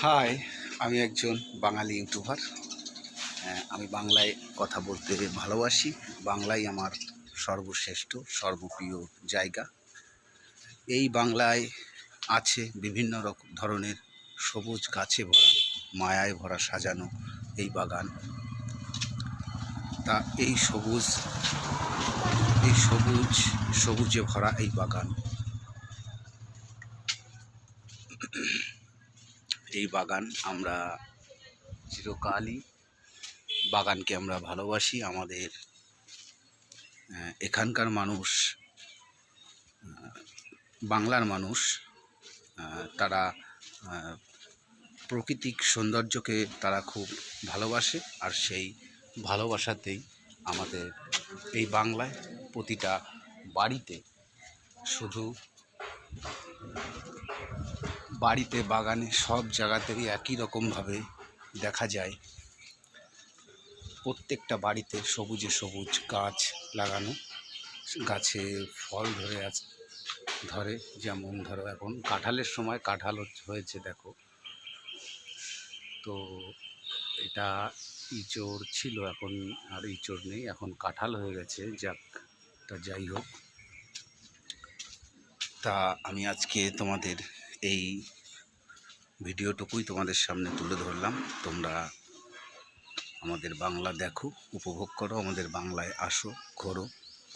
High, আমি একজন বাঙালি YouTuber. আমি বাংলায় কথা বলতে ভালোবাসি। বাংলাই আমার সর্বশ্রেষ্ঠ সর্বপ্রিয় জায়গা। এই বাংলায় আছে বিভিন্ন রকম ধরনের সবুজ গাছে ভরা, মায়ায় ভরা সাজানো এই বাগান। তা এই সবুজে ভরা এই বাগান, এই বাগান আমরা চিরকালই বাগানকে আমরা ভালোবাসি। আমাদের এখানকার মানুষ, বাংলার মানুষ, তারা প্রাকৃতিক সৌন্দর্যকে তারা খুব ভালোবাসে। আর সেই ভালোবাসাতেই আমাদের এই বাংলায় প্রতিটা বাড়িতে, শুধু বাড়িতে, বাগানে, সব জায়গাতেই একই রকমভাবে দেখা যায়। প্রত্যেকটা বাড়িতে সবুজে সবুজ গাছ লাগানো, গাছে ফল ধরে। যেমন ধরো, এখন কাঁঠালের সময় কাঁঠাল হয়েছে, দেখো। তো এটা ইঁচড় ছিল, এখন আর ইঁচড় নেই, এখন কাঁঠাল হয়ে গেছে। যাক, তা যাই হোক, তা আমি আজকে তোমাদের এই ভিডিওটুকুই তোমাদের সামনে তুলে ধরলাম। তোমরা আমাদের বাংলা দেখো, উপভোগ করো, আমাদের বাংলায় আসো, ঘোরো।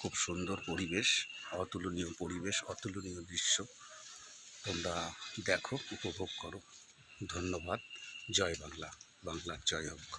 খুব সুন্দর পরিবেশ, অতুলনীয় পরিবেশ, অতুলনীয় দৃশ্য। তোমরা দেখো, উপভোগ করো। ধন্যবাদ। জয় বাংলা, বাংলার জয় হোক।